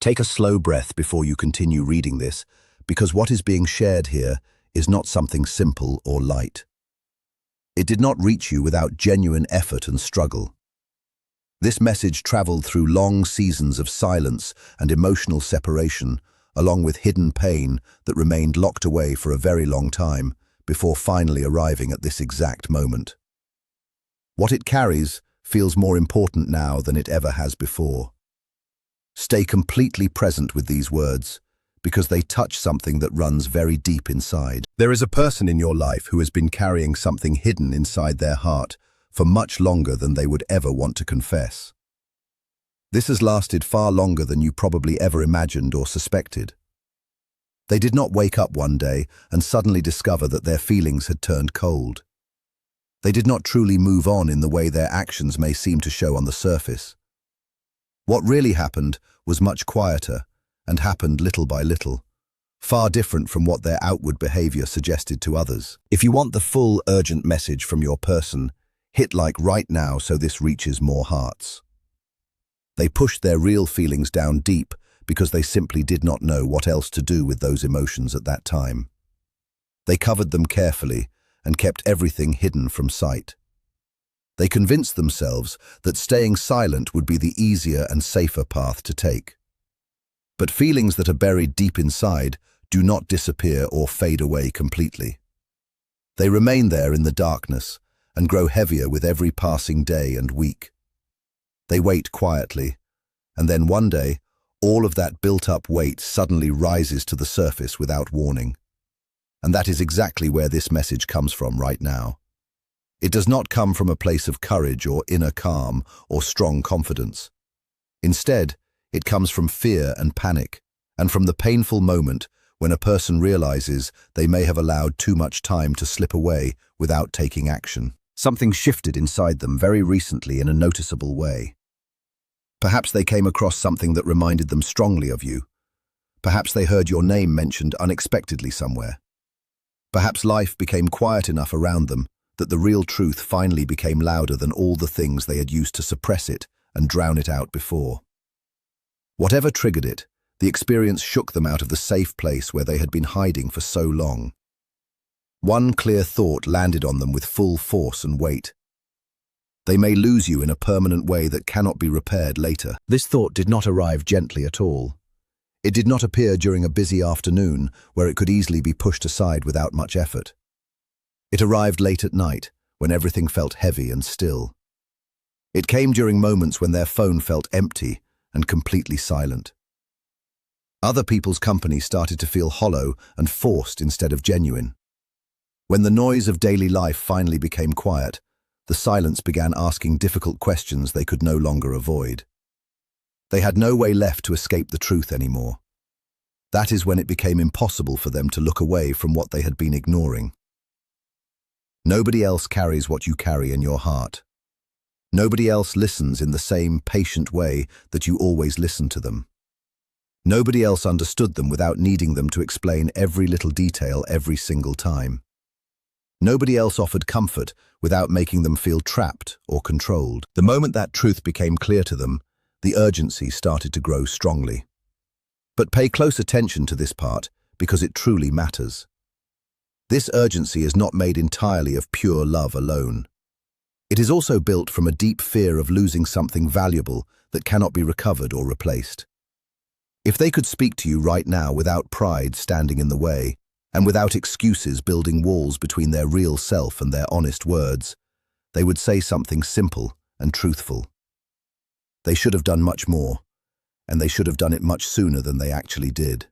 Take a slow breath before you continue reading this, because what is being shared here is not something simple or light. It did not reach you without genuine effort and struggle. This message traveled through long seasons of silence and emotional separation, along with hidden pain that remained locked away for a very long time before finally arriving at this exact moment. What it carries feels more important now than it ever has before. Stay completely present with these words, because they touch something that runs very deep inside. There is a person in your life who has been carrying something hidden inside their heart for much longer than they would ever want to confess. This has lasted far longer than you probably ever imagined or suspected. They did not wake up one day and suddenly discover that their feelings had turned cold. They did not truly move on in the way their actions may seem to show on the surface. What really happened was much quieter and happened little by little, far different from what their outward behavior suggested to others. If you want the full, urgent message from your person, hit like right now so this reaches more hearts. They pushed their real feelings down deep because they simply did not know what else to do with those emotions at that time. They covered them carefully and kept everything hidden from sight. They convinced themselves that staying silent would be the easier and safer path to take. But feelings that are buried deep inside do not disappear or fade away completely. They remain there in the darkness and grow heavier with every passing day and week. They wait quietly, and then one day, all of that built-up weight suddenly rises to the surface without warning. And that is exactly where this message comes from right now. It does not come from a place of courage or inner calm or strong confidence. Instead, it comes from fear and panic, and from the painful moment when a person realizes they may have allowed too much time to slip away without taking action. Something shifted inside them very recently in a noticeable way. Perhaps they came across something that reminded them strongly of you. Perhaps they heard your name mentioned unexpectedly somewhere. Perhaps life became quiet enough around them that the real truth finally became louder than all the things they had used to suppress it and drown it out before. Whatever triggered it, the experience shook them out of the safe place where they had been hiding for so long. One clear thought landed on them with full force and weight. They may lose you in a permanent way that cannot be repaired later. This thought did not arrive gently at all. It did not appear during a busy afternoon where it could easily be pushed aside without much effort. It arrived late at night, when everything felt heavy and still. It came during moments when their phone felt empty and completely silent. Other people's company started to feel hollow and forced instead of genuine. When the noise of daily life finally became quiet, the silence began asking difficult questions they could no longer avoid. They had no way left to escape the truth anymore. That is when it became impossible for them to look away from what they had been ignoring. Nobody else carries what you carry in your heart. Nobody else listens in the same patient way that you always listen to them. Nobody else understood them without needing them to explain every little detail every single time. Nobody else offered comfort without making them feel trapped or controlled. The moment that truth became clear to them, the urgency started to grow strongly. But pay close attention to this part because it truly matters. This urgency is not made entirely of pure love alone. It is also built from a deep fear of losing something valuable that cannot be recovered or replaced. If they could speak to you right now without pride standing in the way, and without excuses building walls between their real self and their honest words, they would say something simple and truthful. They should have done much more, and they should have done it much sooner than they actually did.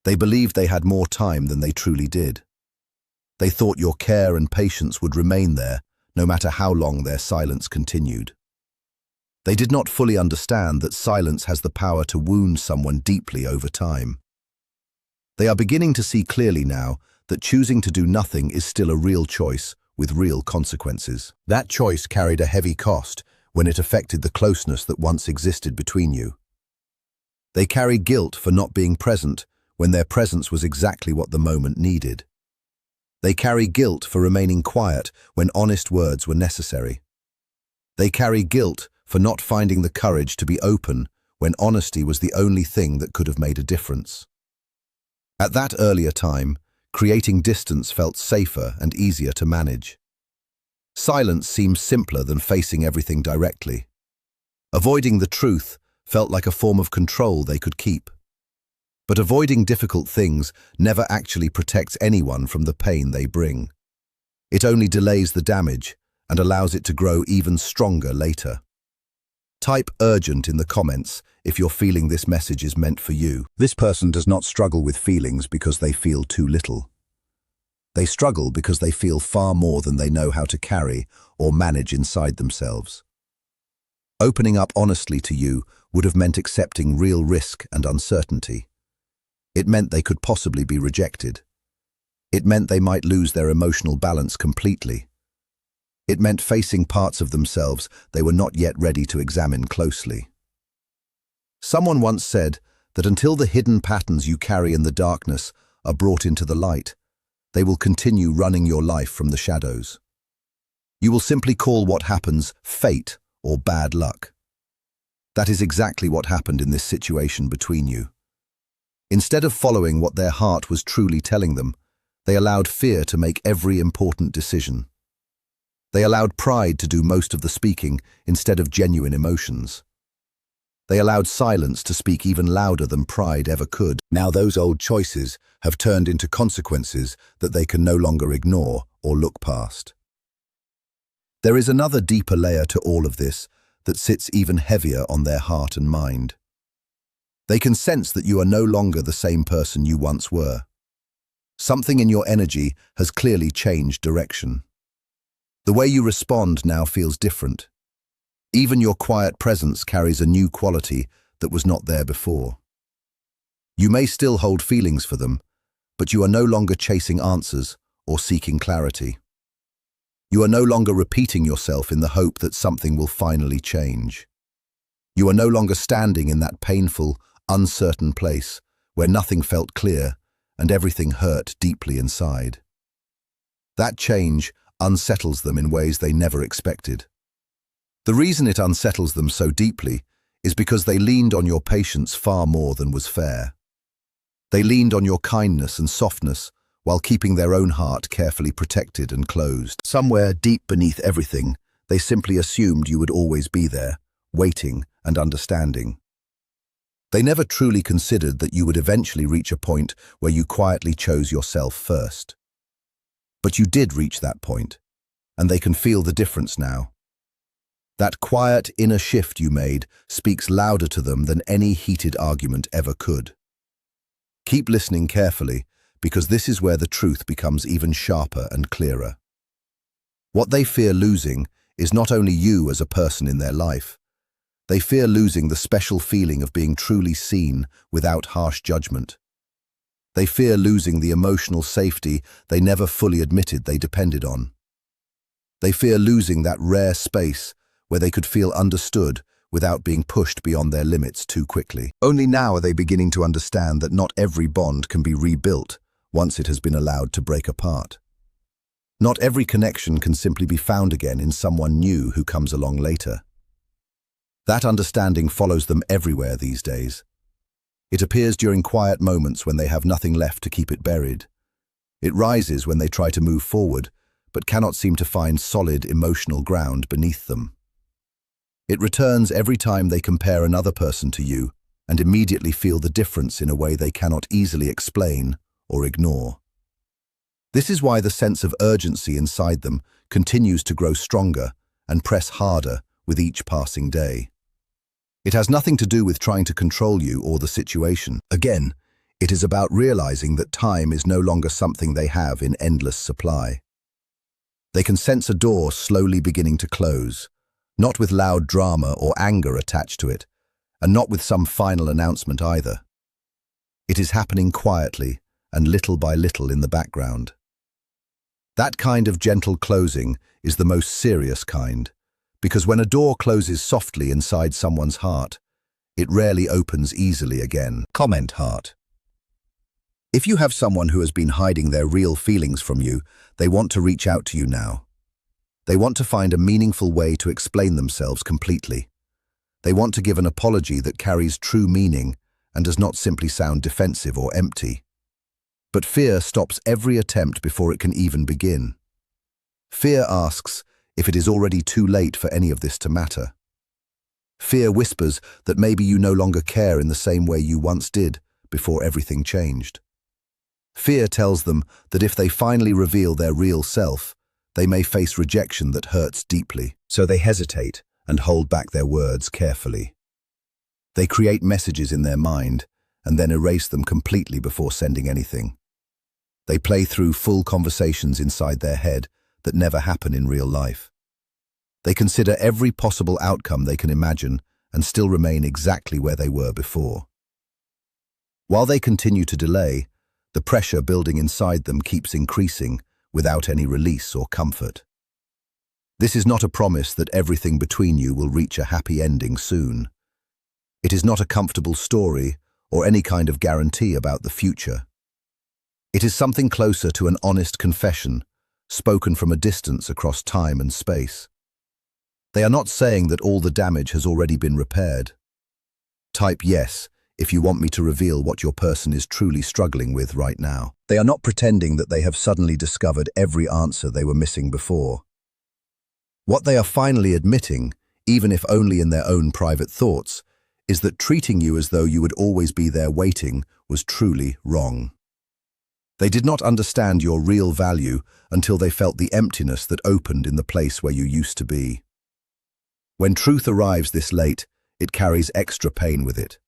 They believed they had more time than they truly did. They thought your care and patience would remain there, no matter how long their silence continued. They did not fully understand that silence has the power to wound someone deeply over time. They are beginning to see clearly now that choosing to do nothing is still a real choice with real consequences. That choice carried a heavy cost when it affected the closeness that once existed between you. They carry guilt for not being present when their presence was exactly what the moment needed. They carry guilt for remaining quiet when honest words were necessary. They carry guilt for not finding the courage to be open when honesty was the only thing that could have made a difference. At that earlier time, creating distance felt safer and easier to manage. Silence seemed simpler than facing everything directly. Avoiding the truth felt like a form of control they could keep. But avoiding difficult things never actually protects anyone from the pain they bring. It only delays the damage and allows it to grow even stronger later. Type urgent in the comments if you're feeling this message is meant for you. This person does not struggle with feelings because they feel too little. They struggle because they feel far more than they know how to carry or manage inside themselves. Opening up honestly to you would have meant accepting real risk and uncertainty. It meant they could possibly be rejected. It meant they might lose their emotional balance completely. It meant facing parts of themselves they were not yet ready to examine closely. Someone once said that until the hidden patterns you carry in the darkness are brought into the light, they will continue running your life from the shadows. You will simply call what happens fate or bad luck. That is exactly what happened in this situation between you. Instead of following what their heart was truly telling them, they allowed fear to make every important decision. They allowed pride to do most of the speaking instead of genuine emotions. They allowed silence to speak even louder than pride ever could. Now those old choices have turned into consequences that they can no longer ignore or look past. There is another deeper layer to all of this that sits even heavier on their heart and mind. They can sense that you are no longer the same person you once were. Something in your energy has clearly changed direction. The way you respond now feels different. Even your quiet presence carries a new quality that was not there before. You may still hold feelings for them, but you are no longer chasing answers or seeking clarity. You are no longer repeating yourself in the hope that something will finally change. You are no longer standing in that painful, uncertain place where nothing felt clear and everything hurt deeply inside. That change unsettles them in ways they never expected. The reason it unsettles them so deeply is because they leaned on your patience far more than was fair. They leaned on your kindness and softness while keeping their own heart carefully protected and closed. Somewhere deep beneath everything, they simply assumed you would always be there, waiting and understanding. They never truly considered that you would eventually reach a point where you quietly chose yourself first. But you did reach that point, and they can feel the difference now. That quiet inner shift you made speaks louder to them than any heated argument ever could. Keep listening carefully, because this is where the truth becomes even sharper and clearer. What they fear losing is not only you as a person in their life. They fear losing the special feeling of being truly seen without harsh judgment. They fear losing the emotional safety they never fully admitted they depended on. They fear losing that rare space where they could feel understood without being pushed beyond their limits too quickly. Only now are they beginning to understand that not every bond can be rebuilt once it has been allowed to break apart. Not every connection can simply be found again in someone new who comes along later. That understanding follows them everywhere these days. It appears during quiet moments when they have nothing left to keep it buried. It rises when they try to move forward, but cannot seem to find solid emotional ground beneath them. It returns every time they compare another person to you and immediately feel the difference in a way they cannot easily explain or ignore. This is why the sense of urgency inside them continues to grow stronger and press harder with each passing day. It has nothing to do with trying to control you or the situation. Again, it is about realizing that time is no longer something they have in endless supply. They can sense a door slowly beginning to close, not with loud drama or anger attached to it, and not with some final announcement either. It is happening quietly and little by little in the background. That kind of gentle closing is the most serious kind, because when a door closes softly inside someone's heart, it rarely opens easily again. Comment heart. If you have someone who has been hiding their real feelings from you, they want to reach out to you now. They want to find a meaningful way to explain themselves completely. They want to give an apology that carries true meaning and does not simply sound defensive or empty. But fear stops every attempt before it can even begin. Fear asks if it is already too late for any of this to matter. Fear whispers that maybe you no longer care in the same way you once did before everything changed. Fear tells them that if they finally reveal their real self, they may face rejection that hurts deeply. So they hesitate and hold back their words carefully. They create messages in their mind and then erase them completely before sending anything. They play through full conversations inside their head that never happen in real life. They consider every possible outcome they can imagine and still remain exactly where they were before. While they continue to delay, the pressure building inside them keeps increasing without any release or comfort. This is not a promise that everything between you will reach a happy ending soon. It is not a comfortable story or any kind of guarantee about the future. It is something closer to an honest confession, spoken from a distance across time and space. They are not saying that all the damage has already been repaired. Type yes if you want me to reveal what your person is truly struggling with right now. They are not pretending that they have suddenly discovered every answer they were missing before. What they are finally admitting, even if only in their own private thoughts, is that treating you as though you would always be there waiting was truly wrong. They did not understand your real value until they felt the emptiness that opened in the place where you used to be. When truth arrives this late, it carries extra pain with it,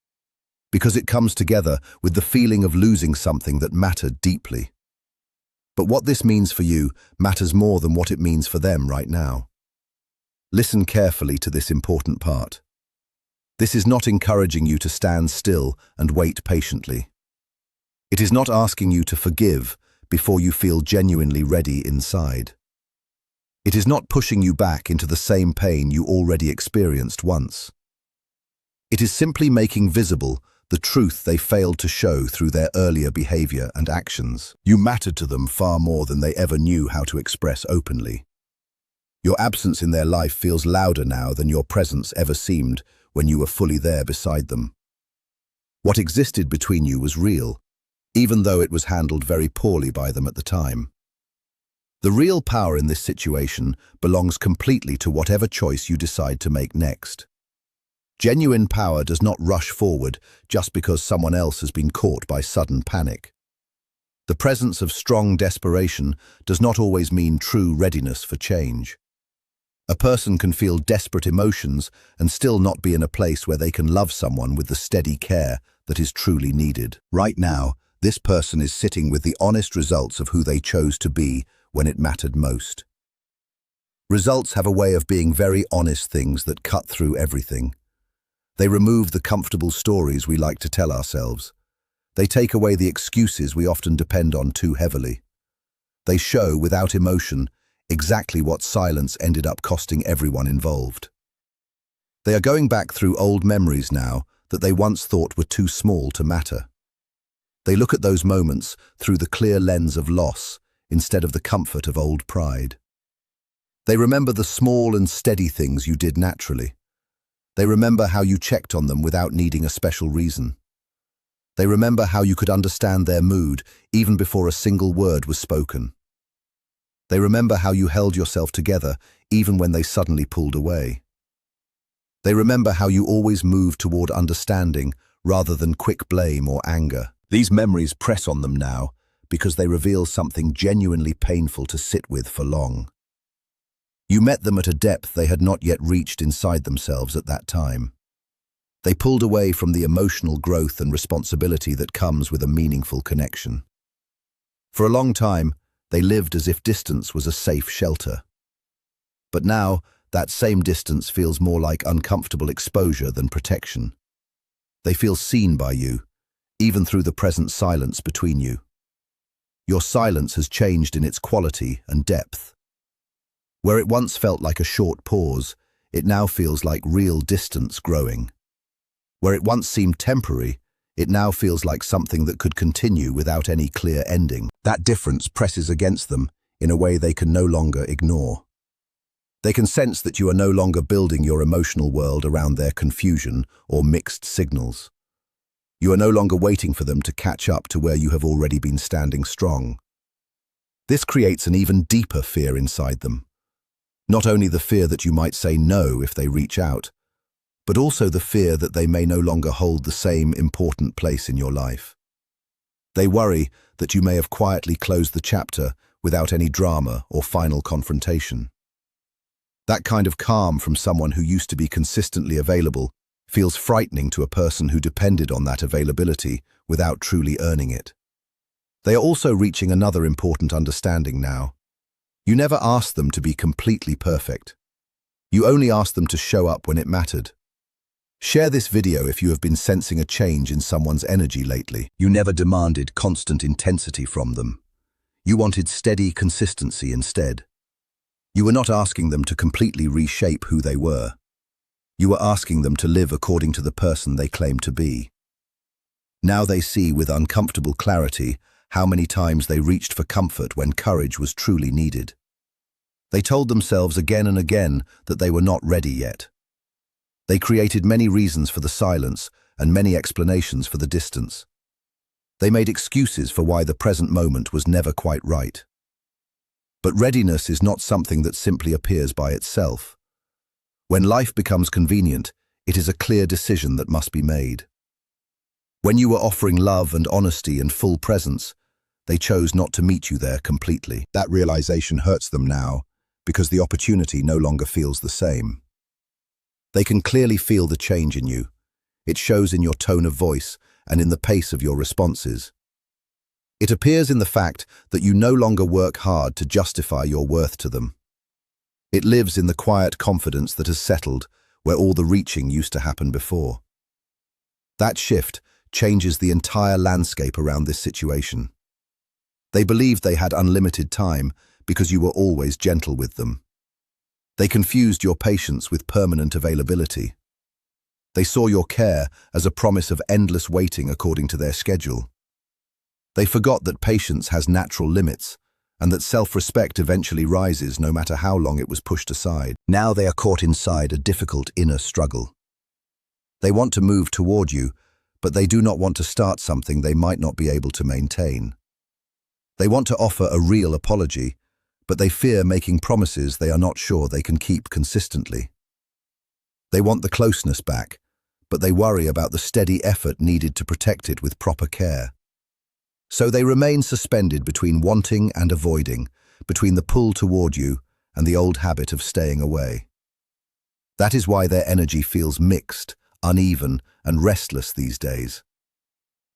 because it comes together with the feeling of losing something that mattered deeply. But what this means for you matters more than what it means for them right now. Listen carefully to this important part. This is not encouraging you to stand still and wait patiently. It is not asking you to forgive before you feel genuinely ready inside. It is not pushing you back into the same pain you already experienced once. It is simply making visible the truth they failed to show through their earlier behavior and actions. You mattered to them far more than they ever knew how to express openly. Your absence in their life feels louder now than your presence ever seemed when you were fully there beside them. What existed between you was real, even though it was handled very poorly by them at the time. The real power in this situation belongs completely to whatever choice you decide to make next. Genuine power does not rush forward just because someone else has been caught by sudden panic. The presence of strong desperation does not always mean true readiness for change. A person can feel desperate emotions and still not be in a place where they can love someone with the steady care that is truly needed. Right now, this person is sitting with the honest results of who they chose to be when it mattered most. Results have a way of being very honest things that cut through everything. They remove the comfortable stories we like to tell ourselves. They take away the excuses we often depend on too heavily. They show, without emotion, exactly what silence ended up costing everyone involved. They are going back through old memories now that they once thought were too small to matter. They look at those moments through the clear lens of loss instead of the comfort of old pride. They remember the small and steady things you did naturally. They remember how you checked on them without needing a special reason. They remember how you could understand their mood even before a single word was spoken. They remember how you held yourself together even when they suddenly pulled away. They remember how you always moved toward understanding rather than quick blame or anger. These memories press on them now because they reveal something genuinely painful to sit with for long. You met them at a depth they had not yet reached inside themselves at that time. They pulled away from the emotional growth and responsibility that comes with a meaningful connection. For a long time, they lived as if distance was a safe shelter. But now, that same distance feels more like uncomfortable exposure than protection. They feel seen by you, even through the present silence between you. Your silence has changed in its quality and depth. Where it once felt like a short pause, it now feels like real distance growing. Where it once seemed temporary, it now feels like something that could continue without any clear ending. That difference presses against them in a way they can no longer ignore. They can sense that you are no longer building your emotional world around their confusion or mixed signals. You are no longer waiting for them to catch up to where you have already been standing strong. This creates an even deeper fear inside them. Not only the fear that you might say no if they reach out, but also the fear that they may no longer hold the same important place in your life. They worry that you may have quietly closed the chapter without any drama or final confrontation. That kind of calm from someone who used to be consistently available feels frightening to a person who depended on that availability without truly earning it. They are also reaching another important understanding now. You never asked them to be completely perfect. You only asked them to show up when it mattered. Share this video if you have been sensing a change in someone's energy lately. You never demanded constant intensity from them. You wanted steady consistency instead. You were not asking them to completely reshape who they were. You were asking them to live according to the person they claimed to be. Now they see with uncomfortable clarity how many times they reached for comfort when courage was truly needed. They told themselves again and again that they were not ready yet. They created many reasons for the silence and many explanations for the distance. They made excuses for why the present moment was never quite right. But readiness is not something that simply appears by itself. When life becomes convenient, it is a clear decision that must be made. When you were offering love and honesty and full presence, they chose not to meet you there completely. That realization hurts them now because the opportunity no longer feels the same. They can clearly feel the change in you. It shows in your tone of voice and in the pace of your responses. It appears in the fact that you no longer work hard to justify your worth to them. It lives in the quiet confidence that has settled where all the reaching used to happen before. That shift changes the entire landscape around this situation. They believed they had unlimited time because you were always gentle with them. They confused your patience with permanent availability. They saw your care as a promise of endless waiting according to their schedule. They forgot that patience has natural limits and that self-respect eventually rises no matter how long it was pushed aside. Now they are caught inside a difficult inner struggle. They want to move toward you, but they do not want to start something they might not be able to maintain. They want to offer a real apology, but they fear making promises they are not sure they can keep consistently. They want the closeness back, but they worry about the steady effort needed to protect it with proper care. So they remain suspended between wanting and avoiding, between the pull toward you and the old habit of staying away. That is why their energy feels mixed, uneven, and restless these days.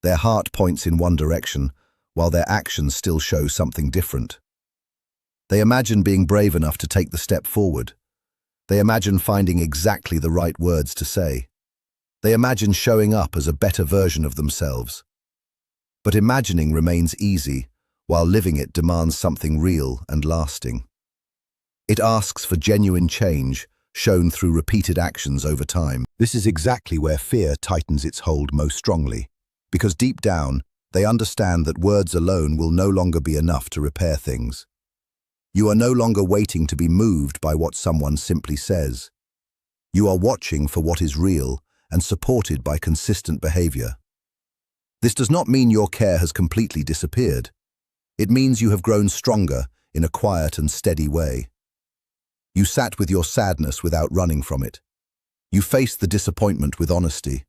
Their heart points in one direction, while their actions still show something different. They imagine being brave enough to take the step forward. They imagine finding exactly the right words to say. They imagine showing up as a better version of themselves. But imagining remains easy, while living it demands something real and lasting. It asks for genuine change, shown through repeated actions over time. This is exactly where fear tightens its hold most strongly, because deep down, they understand that words alone will no longer be enough to repair things. You are no longer waiting to be moved by what someone simply says. You are watching for what is real and supported by consistent behavior. This does not mean your care has completely disappeared. It means you have grown stronger in a quiet and steady way. You sat with your sadness without running from it. You faced the disappointment with honesty.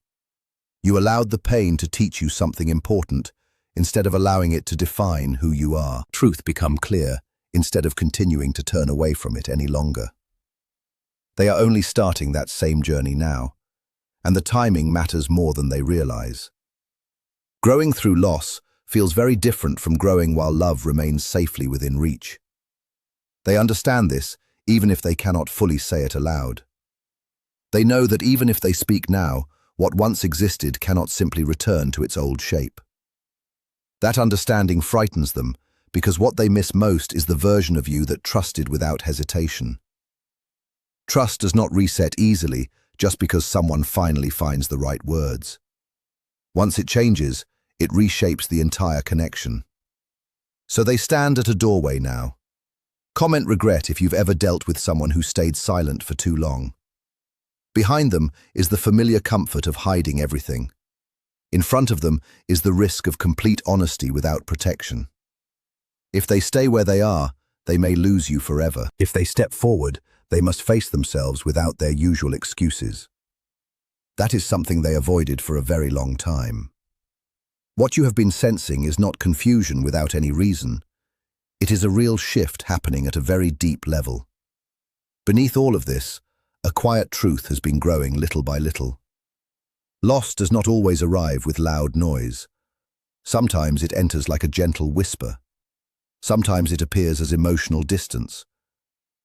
You allowed the pain to teach you something important, instead of allowing it to define who you are. Truth become clear, instead of continuing to turn away from it any longer. They are only starting that same journey now, and the timing matters more than they realize. Growing through loss feels very different from growing while love remains safely within reach. They understand this, even if they cannot fully say it aloud. They know that even if they speak now, what once existed cannot simply return to its old shape. That understanding frightens them, because what they miss most is the version of you that trusted without hesitation. Trust does not reset easily just because someone finally finds the right words. Once it changes, it reshapes the entire connection. So they stand at a doorway now. Comment regret if you've ever dealt with someone who stayed silent for too long. Behind them is the familiar comfort of hiding everything. In front of them is the risk of complete honesty without protection. If they stay where they are, they may lose you forever. If they step forward, they must face themselves without their usual excuses. That is something they avoided for a very long time. What you have been sensing is not confusion without any reason. It is a real shift happening at a very deep level. Beneath all of this, a quiet truth has been growing little by little. Loss does not always arrive with loud noise. Sometimes it enters like a gentle whisper. Sometimes it appears as emotional distance.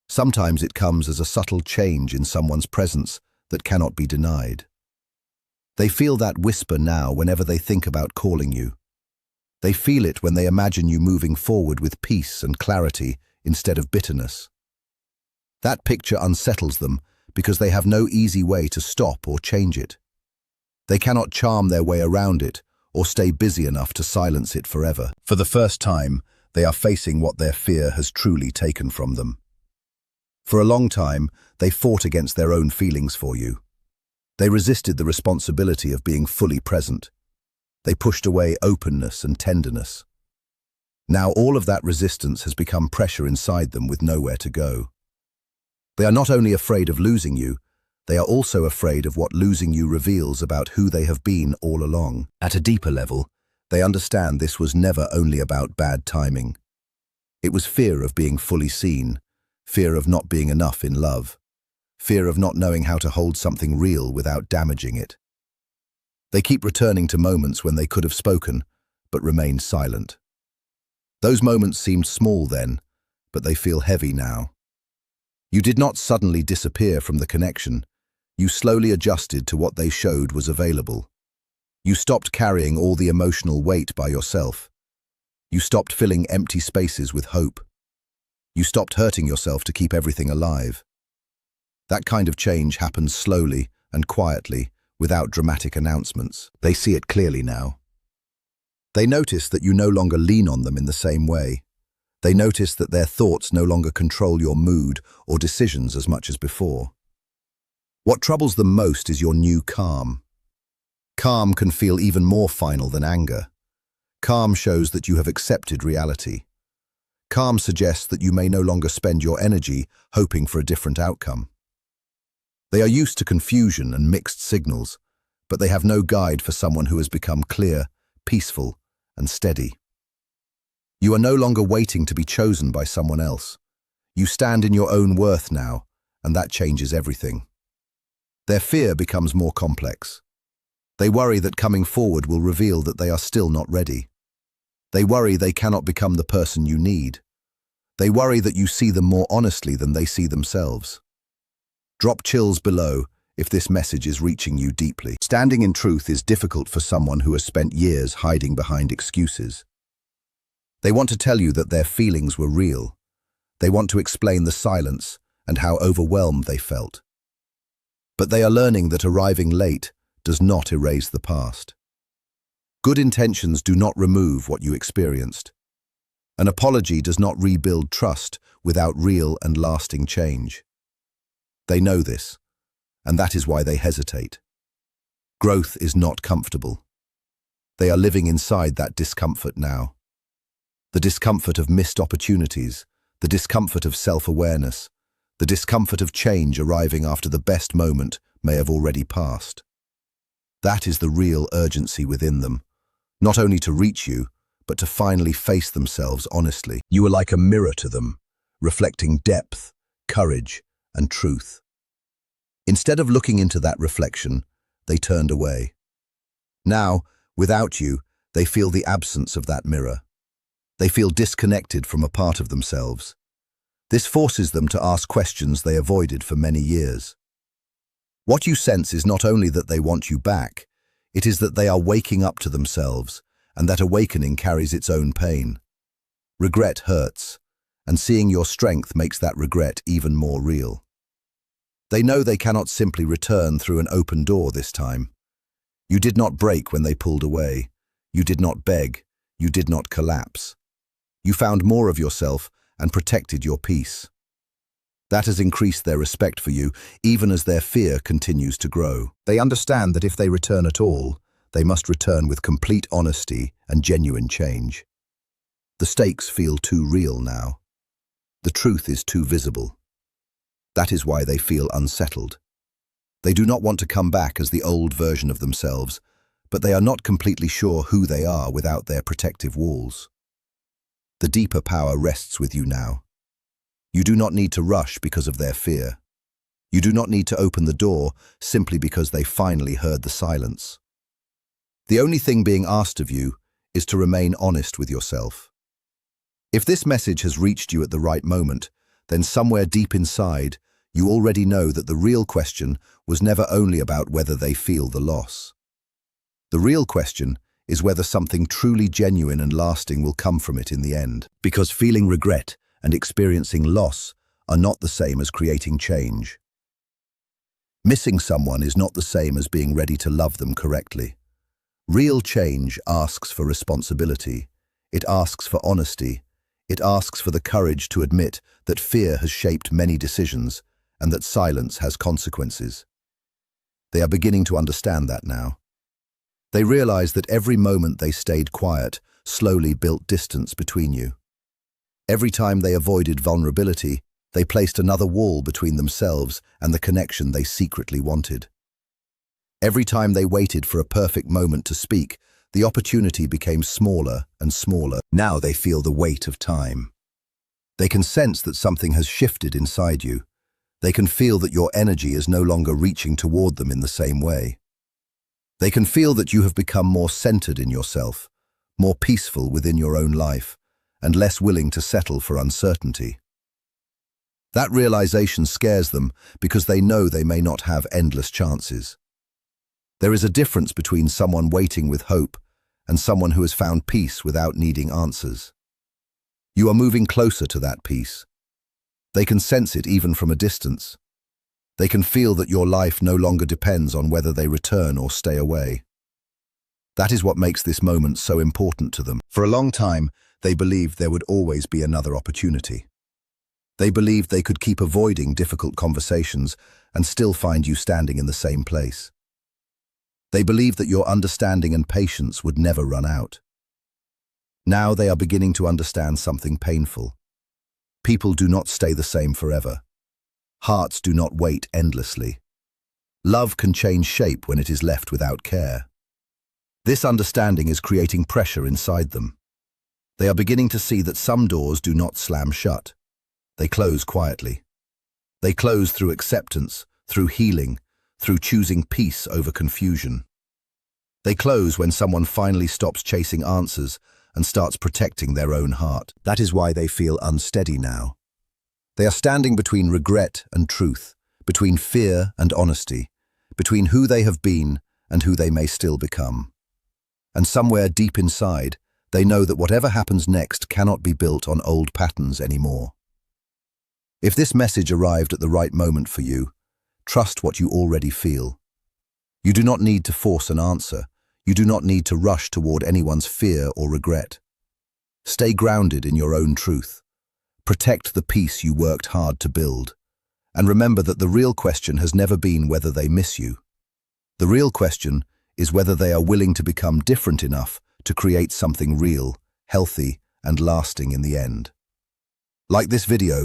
Sometimes it comes as a subtle change in someone's presence that cannot be denied. They feel that whisper now whenever they think about calling you. They feel it when they imagine you moving forward with peace and clarity instead of bitterness. That picture unsettles them because they have no easy way to stop or change it. They cannot charm their way around it or stay busy enough to silence it forever. For the first time, they are facing what their fear has truly taken from them. For a long time, they fought against their own feelings for you. They resisted the responsibility of being fully present. They pushed away openness and tenderness. Now all of that resistance has become pressure inside them with nowhere to go. They are not only afraid of losing you, they are also afraid of what losing you reveals about who they have been all along. At a deeper level, they understand this was never only about bad timing. It was fear of being fully seen, fear of not being enough in love, fear of not knowing how to hold something real without damaging it. They keep returning to moments when they could have spoken, but remained silent. Those moments seemed small then, but they feel heavy now. You did not suddenly disappear from the connection. You slowly adjusted to what they showed was available. You stopped carrying all the emotional weight by yourself. You stopped filling empty spaces with hope. You stopped hurting yourself to keep everything alive. That kind of change happens slowly and quietly, without dramatic announcements. They see it clearly now. They notice that you no longer lean on them in the same way. They notice that their thoughts no longer control your mood or decisions as much as before. What troubles them most is your new calm. Calm can feel even more final than anger. Calm shows that you have accepted reality. Calm suggests that you may no longer spend your energy hoping for a different outcome. They are used to confusion and mixed signals, but they have no guide for someone who has become clear, peaceful, and steady. You are no longer waiting to be chosen by someone else. You stand in your own worth now, and that changes everything. Their fear becomes more complex. They worry that coming forward will reveal that they are still not ready. They worry they cannot become the person you need. They worry that you see them more honestly than they see themselves. Drop chills below if this message is reaching you deeply. Standing in truth is difficult for someone who has spent years hiding behind excuses. They want to tell you that their feelings were real. They want to explain the silence and how overwhelmed they felt. But they are learning that arriving late does not erase the past. Good intentions do not remove what you experienced. An apology does not rebuild trust without real and lasting change. They know this, and that is why they hesitate. Growth is not comfortable. They are living inside that discomfort now. The discomfort of missed opportunities, the discomfort of self-awareness, the discomfort of change arriving after the best moment may have already passed. That is the real urgency within them, not only to reach you, but to finally face themselves honestly. You are like a mirror to them, reflecting depth, courage, and truth. Instead of looking into that reflection, they turned away. Now, without you, they feel the absence of that mirror. They feel disconnected from a part of themselves. This forces them to ask questions they avoided for many years. What you sense is not only that they want you back, it is that they are waking up to themselves, and that awakening carries its own pain. Regret hurts, and seeing your strength makes that regret even more real. They know they cannot simply return through an open door this time. You did not break when they pulled away. You did not beg. You did not collapse. You found more of yourself and protected your peace. That has increased their respect for you, even as their fear continues to grow. They understand that if they return at all, they must return with complete honesty and genuine change. The stakes feel too real now. The truth is too visible. That is why they feel unsettled. They do not want to come back as the old version of themselves, but they are not completely sure who they are without their protective walls. The deeper power rests with you now. You do not need to rush because of their fear. You do not need to open the door simply because they finally heard the silence. The only thing being asked of you is to remain honest with yourself. If this message has reached you at the right moment, then somewhere deep inside, you already know that the real question was never only about whether they feel the loss. The real question is whether something truly genuine and lasting will come from it in the end. Because feeling regret and experiencing loss are not the same as creating change. Missing someone is not the same as being ready to love them correctly. Real change asks for responsibility. It asks for honesty. It asks for the courage to admit that fear has shaped many decisions and that silence has consequences. They are beginning to understand that now. They realize that every moment they stayed quiet slowly built distance between you. Every time they avoided vulnerability, they placed another wall between themselves and the connection they secretly wanted. Every time they waited for a perfect moment to speak, the opportunity became smaller and smaller. Now they feel the weight of time. They can sense that something has shifted inside you. They can feel that your energy is no longer reaching toward them in the same way. They can feel that you have become more centered in yourself, more peaceful within your own life, and less willing to settle for uncertainty. That realization scares them because they know they may not have endless chances. There is a difference between someone waiting with hope and someone who has found peace without needing answers. You are moving closer to that peace. They can sense it even from a distance. They can feel that your life no longer depends on whether they return or stay away. That is what makes this moment so important to them. For a long time, they believed there would always be another opportunity. They believed they could keep avoiding difficult conversations and still find you standing in the same place. They believed that your understanding and patience would never run out. Now they are beginning to understand something painful. People do not stay the same forever. Hearts do not wait endlessly. Love can change shape when it is left without care. This understanding is creating pressure inside them. They are beginning to see that some doors do not slam shut. They close quietly. They close through acceptance, through healing, through choosing peace over confusion. They close when someone finally stops chasing answers and starts protecting their own heart. That is why they feel unsteady now. They are standing between regret and truth, between fear and honesty, between who they have been and who they may still become. And somewhere deep inside, they know that whatever happens next cannot be built on old patterns anymore. If this message arrived at the right moment for you, trust what you already feel. You do not need to force an answer. You do not need to rush toward anyone's fear or regret. Stay grounded in your own truth. Protect the peace you worked hard to build. And remember that the real question has never been whether they miss you. The real question is whether they are willing to become different enough to create something real, healthy, and lasting in the end. Like this video,